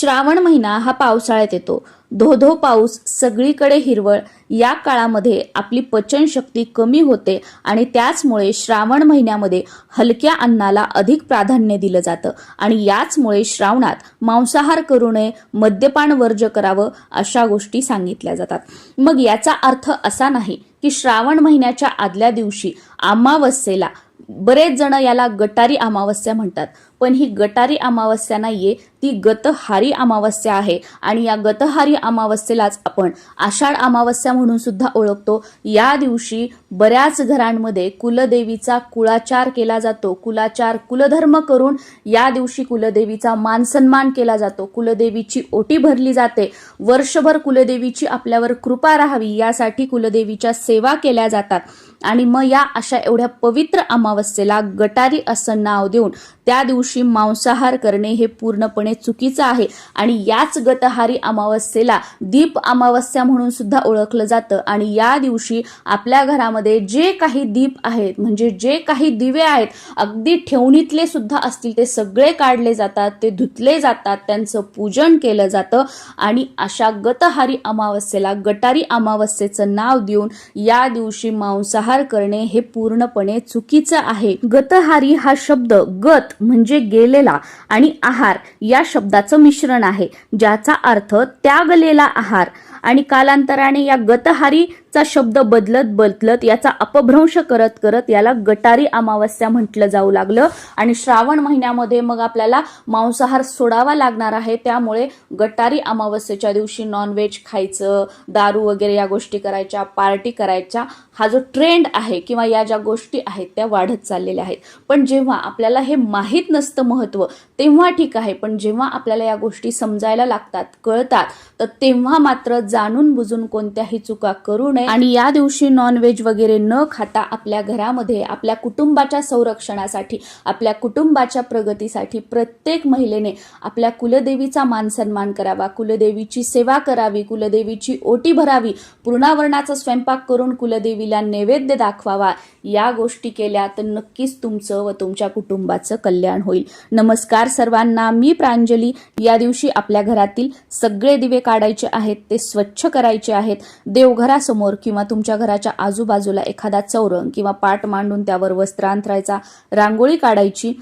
श्रावण महिना हा पावसाळ्यात येतो. धो-धो पाऊस, सगळीकडे हिरवळ. या काळामध्ये आपली पचनशक्ती कमी होते आणि त्याचमुळे श्रावण महिन्यामध्ये हलक्या अन्नाला अधिक प्राधान्य दिलं जातं आणि याचमुळे श्रावणात मांसाहार करू नये, मद्यपान वर्ज्य करावं अशा गोष्टी सांगितल्या जातात. मग याचा अर्थ असा नाही की श्रावण महिन्याच्या आदल्या दिवशी अमावस्येला, बरेच जण याला गटारी अमावस्या म्हणतात, पण ही गटारी अमावस्या नाहीये, ती गतहारी अमावस्या आहे आणि या गतहारी अमावस्येलाच आपण आषाढ अमावस्या म्हणून सुद्धा ओळखतो. या दिवशी बऱ्याच घरांमध्ये कुलदेवीचा कुळाचार केला जातो. कुलाचार, कुलधर्म करून या दिवशी कुलदेवीचा मानसन्मान केला जातो. कुलदेवीची ओटी भरली जाते. वर्षभर कुलदेवीची आपल्यावर कृपा राहावी यासाठी कुलदेवीच्या सेवा केल्या जातात आणि मग या अशा एवढ्या पवित्र अमावस्येला गटारी असं नाव देऊन त्या दिवशी मांसाहार करणे हे पूर्णपणे चुकीचं आहे आणि याच गतहारी अमावस्येला दीप अमावस्या म्हणून सुद्धा ओळखलं जातं आणि या दिवशी आपल्या घरामध्ये जे काही दीप आहेत, म्हणजे जे काही दिवे आहेत, अगदी ठेवणीतले सुद्धा असतील, ते सगळे काढले जातात, ते धुतले जातात, त्यांचं पूजन केलं जातं आणि अशा गतहारी अमावस्येला गटारी अमावस्येचं नाव देऊन या दिवशी मांसाहार करणे हे पूर्णपणे चुकीचं आहे. गतहारी हा शब्द गत म्हणजे गेलेला आणि आहार या शब्दाचं मिश्रण आहे, ज्याचा अर्थ त्यागलेला आहार आणि कालांतराने या गतहारीचा शब्द बदलत बदलत याचा अपभ्रंश करत करत याला गटारी अमावस्या म्हटलं जाऊ लागलं आणि श्रावण महिन्यामध्ये मग आपल्याला मांसाहार सोडावा लागणार आहे. त्यामुळे गटारी अमावस्येच्या दिवशी नॉनव्हेज खायचं, दारू वगैरे या गोष्टी करायच्या, पार्टी करायच्या, हा जो ट्रेंड आहे किंवा या ज्या गोष्टी आहेत त्या वाढत चाललेल्या आहेत. पण जेव्हा आपल्याला हे माहीत नसतं महत्त्व तेव्हा ठीक आहे, पण जेव्हा आपल्याला या गोष्टी समजायला लागतात, कळतात, तर तेव्हा मात्र जाणून बुजून कोणत्याही चुका करू नये आणि या दिवशी नॉनव्हेज वगैरे न खाता आपल्या घरामध्ये आपल्या कुटुंबाच्या संरक्षणासाठी, आपल्या कुटुंबाच्या प्रगतीसाठी प्रत्येक महिलेने आपल्या कुलदेवीचा मानसन्मान करावा, कुलदेवीची सेवा करावी, कुलदेवीची ओटी भरावी, पूर्णावरणाचा स्वयंपाक करून कुलदेवीला नैवेद्य दाखवावा. या गोष्टी केल्या तर नक्कीच तुमचं व तुमच्या कुटुंबाचं कल्याण होईल. नमस्कार सर्वांना, मी प्रांजली. या दिवशी आपल्या घरातील सगळे दिवे काढायचे आहेत, ते स्वच्छ करायचे आहेत. देवघरासमोर किंवा तुमच्या घराच्या आजूबाजूला एखादा चौरंग किंवा पाट मांडून त्यावर वस्त्र अंथरायचा, रांगोळी काढायची,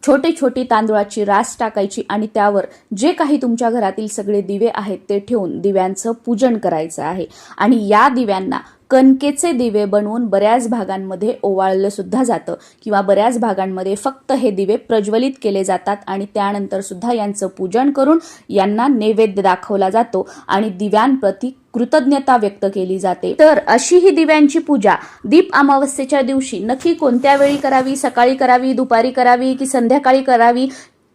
छोटी छोटी तांदूळाची रास टाकायची आणि त्यावर जे काही तुमच्या घरातील सगळे दिवे आहेत ते ठेवून दिव्यांचं पूजन करायचं आहे आणि या दिव्यांना कणकेचे दिवे बनवून बऱ्याच भागांमध्ये ओवाळलं सुद्धा जातं किंवा बऱ्याच भागांमध्ये फक्त हे दिवे प्रज्वलित केले जातात आणि त्यानंतर सुद्धा यांचं पूजन करून यांना नैवेद्य दाखवला जातो आणि दिव्यांप्रती कृतज्ञता व्यक्त केली जाते. तर अशी ही दिव्यांची पूजा दीप अमावस्येच्या दिवशी नक्की कोणत्या वेळी करावी? सकाळी करावी, दुपारी करावी की संध्याकाळी करावी?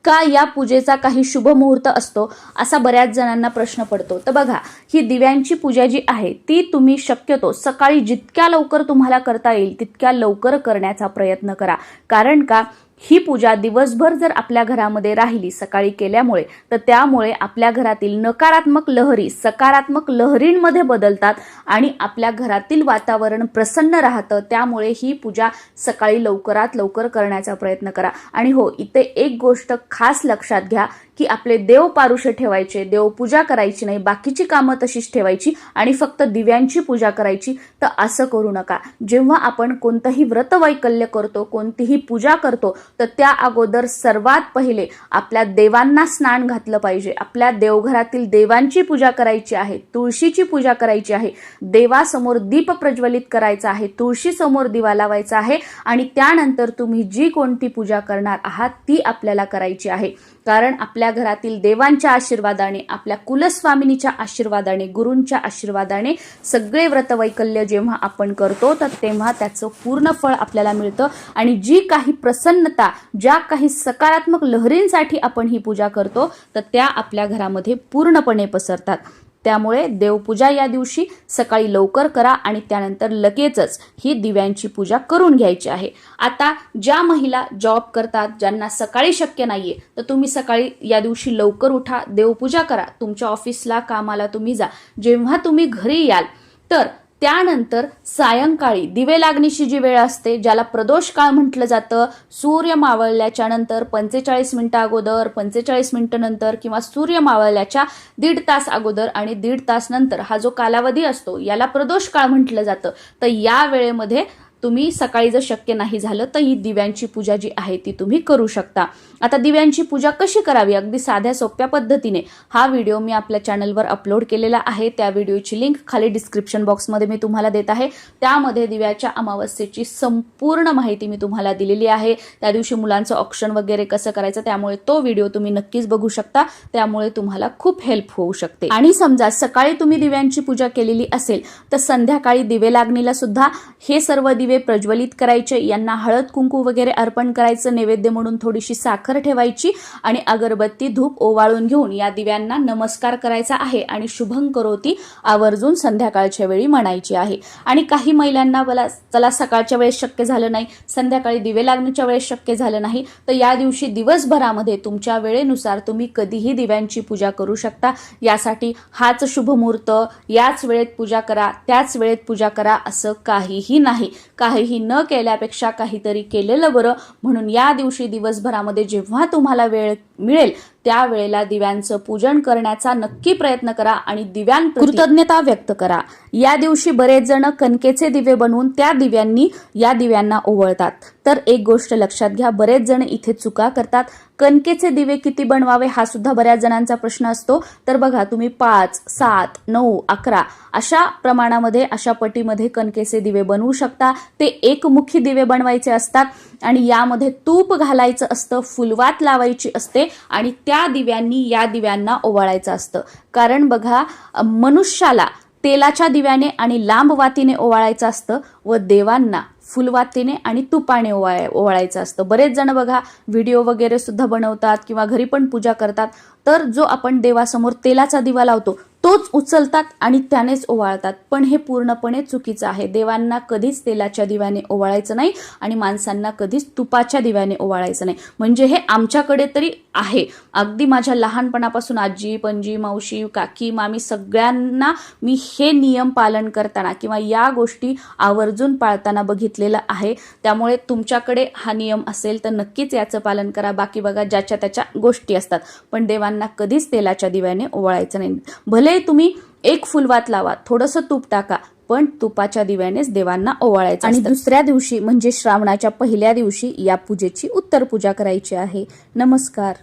का या पूजेचा काही शुभ मुहूर्त असतो असा बऱ्याच जणांना प्रश्न पडतो. तर बघा, ही दिव्यांची पूजा जी आहे ती तुम्ही शक्यतो सकाळी जितक्या लवकर तुम्हाला करता येईल तितक्या लवकर करण्याचा प्रयत्न करा. कारण का, ही पूजा दिवसभर जर आपल्या घरामध्ये राहिली सकाळी केल्यामुळे, तर त्यामुळे आपल्या घरातील नकारात्मक लहरी सकारात्मक लहरींमध्ये बदलतात आणि आपल्या घरातील वातावरण प्रसन्न राहतं. त्यामुळे ही पूजा सकाळी लवकरात लवकर करण्याचा प्रयत्न करा. आणि हो, इथे एक गोष्ट खास लक्षात घ्या की आपले देव पारुषे ठेवायचे, देवपूजा करायची नाही, बाकीची कामं तशीच ठेवायची आणि फक्त दिव्यांची पूजा करायची. तर असं करू नका. जेव्हा आपण कोणतंही व्रतवैकल्य करतो, कोणतीही पूजा करतो, तर त्या अगोदर सर्वात पहिले आपल्या देवांना स्नान घातलं पाहिजे. आपल्या देवघरातील देवांची पूजा करायची आहे, तुळशीची पूजा करायची आहे, देवासमोर दीप प्रज्वलित करायचा आहे, तुळशीसमोर दिवा लावायचा आहे आणि त्यानंतर तुम्ही जी कोणती पूजा करणार आहात ती आपल्याला करायची आहे. कारण आपल्या घरातील देवांच्या आशीर्वादाने, आपल्या कुलस्वामिनीच्या आशीर्वादाने, गुरूंच्या आशीर्वादाने सगळे व्रतवैकल्य जेव्हा आपण करतो तर तेव्हा त्याचं पूर्ण फळ आपल्याला मिळतं आणि जी काही प्रसन्नता, ज्या काही सकारात्मक लहरींसाठी आपण ही पूजा करतो तर त्या आपल्या घरामध्ये पूर्णपणे पसरतात. त्यामुळे देवपूजा या दिवशी सकाळी लवकर करा आणि त्यानंतर लगेचच ही दिव्यांची पूजा करून घ्यायची आहे. आता ज्या महिला जॉब करतात, ज्यांना सकाळी शक्य नाहीये, तर तुम्ही सकाळी या दिवशी लवकर उठा, देवपूजा करा, तुमच्या ऑफिसला कामाला तुम्ही जा. जेव्हा तुम्ही घरी याल तर त्यानंतर सायंकाळी दिवे लागणीची जी वेळ असते, ज्याला प्रदोष काळ म्हटलं जातं, सूर्य मावळल्याच्या नंतर 45 मिनिटं अगोदर, 45 मिनिटं नंतर किंवा सूर्य मावळल्याच्या 1.5 तास अगोदर आणि 1.5 तास नंतर हा जो कालावधी असतो याला प्रदोष काळ म्हटलं जातं. तर या वेळेमध्ये तुम्ही सकाळी जर शक्य नाही झालं तर ही दिव्यांची पूजा जी आहे ती तुम्ही करू शकता. आता दिव्यांची पूजा कशी करावी अगदी साध्या सोप्या पद्धतीने हा व्हिडिओ मी आपल्या चॅनलवर अपलोड केलेला आहे. त्या व्हिडिओची लिंक खाली डिस्क्रिप्शन बॉक्समध्ये मी तुम्हाला देत आहे. त्यामध्ये दिव्याच्या अमावस्येची संपूर्ण माहिती मी तुम्हाला दिलेली आहे. त्या दिवशी मुलांचं ऑक्शन वगैरे कसं करायचं, त्यामुळे तो व्हिडिओ तुम्ही नक्कीच बघू शकता. त्यामुळे तुम्हाला खूप हेल्प होऊ शकते. आणि समजा सकाळी तुम्ही दिव्यांची पूजा केलेली असेल तर संध्याकाळी दिवे लागणीला सुद्धा हे सर्व दिवे प्रज्वलित करायचे, यांना हळद कुंकू वगैरे अर्पण करायचं, नैवेद्य म्हणून थोडीशी साखर ठेवायची आणि अगरबत्ती धूप ओवाळून घेऊन या दिव्यांना नमस्कार करायचा आहे आणि शुभं करोती आवर्जून संध्याकाळच्या वेळी म्हणायची आहे. आणि काही महिलांना चला सकाळच्या वेळेस शक्य झालं नाही, संध्याकाळी दिवे लागण्याच्या वेळेस शक्य झालं नाही, तर या दिवशी दिवसभरामध्ये तुमच्या वेळेनुसार तुम्ही कधीही दिव्यांची पूजा करू शकता. यासाठी हाच शुभ मुहूर्त, याच वेळेत पूजा करा, त्याच वेळेत पूजा करा असं काहीही नाही. काहीही न केल्यापेक्षा काहीतरी केलेलं बरं. म्हणून या दिवशी दिवसभरामध्ये जेव्हा तुम्हाला वेळ मिळेल त्या वेळेला दिव्यांचं पूजन करण्याचा नक्की प्रयत्न करा आणि दिव्यांप्रती कृतज्ञता व्यक्त करा. या दिवशी बरेच जण कणकेचे दिवे बनवून त्या दिव्यांना ओवाळतात. तर एक गोष्ट लक्षात घ्या, बरेच जण इथे चुका करतात. कणकेचे दिवे किती बनवावे हा सुद्धा बऱ्याच जणांचा प्रश्न असतो. तर बघा, तुम्ही 5, 7, 9, 11 अशा प्रमाणामध्ये, अशा पटीमध्ये कणकेचे दिवे बनवू शकता. ते एकमुखी दिवे बनवायचे असतात आणि यामध्ये तूप घालायचं असतं, फुलवात लावायची असते आणि त्या दिव्यांनी या दिव्यांना ओवाळायचं असतं. कारण बघा, मनुष्याला तेलाच्या दिव्याने आणि लांब वातीने ओवाळायचं असतं व देवांना फुलवातीने आणि तुपाने ओवाळायचं असतं. बरेच जण बघा व्हिडिओ वगैरे सुद्धा बनवतात किंवा घरी पण पूजा करतात. तर जो आपण देवासमोर तेलाचा दिवा लावतो तोच उचलतात आणि त्यानेच ओवाळतात. पण हे पूर्णपणे चुकीचं आहे. देवांना कधीच तेलाच्या दिव्याने ओवाळायचं नाही आणि माणसांना कधीच तुपाच्या दिव्याने ओवाळायचं नाही. म्हणजे हे आमच्याकडे तरी आहे. अगदी माझ्या लहानपणापासून आजी, पणजी, मावशी, काकी, मामी सगळ्यांना मी हे नियम पालन करताना किंवा या गोष्टी आवर्जून पाळताना बघितलेलं आहे. त्यामुळे तुमच्याकडे हा नियम असेल तर नक्कीच याचं पालन करा. बाकी बघा, ज्याच्या त्याच्या गोष्टी असतात, पण देवांना कधीच तेलाच्या दिव्याने ओवाळायचं नाही. भले तुम्ही एक फुलवात लावा, थोडंसं तूप टाका, पण तुपाच्या दिव्यानेच देवांना ओवाळायचं. आणि दुसऱ्या दिवशी म्हणजे श्रावणाच्या पहिल्या दिवशी या पूजेची उत्तर पूजा करायची आहे. नमस्कार.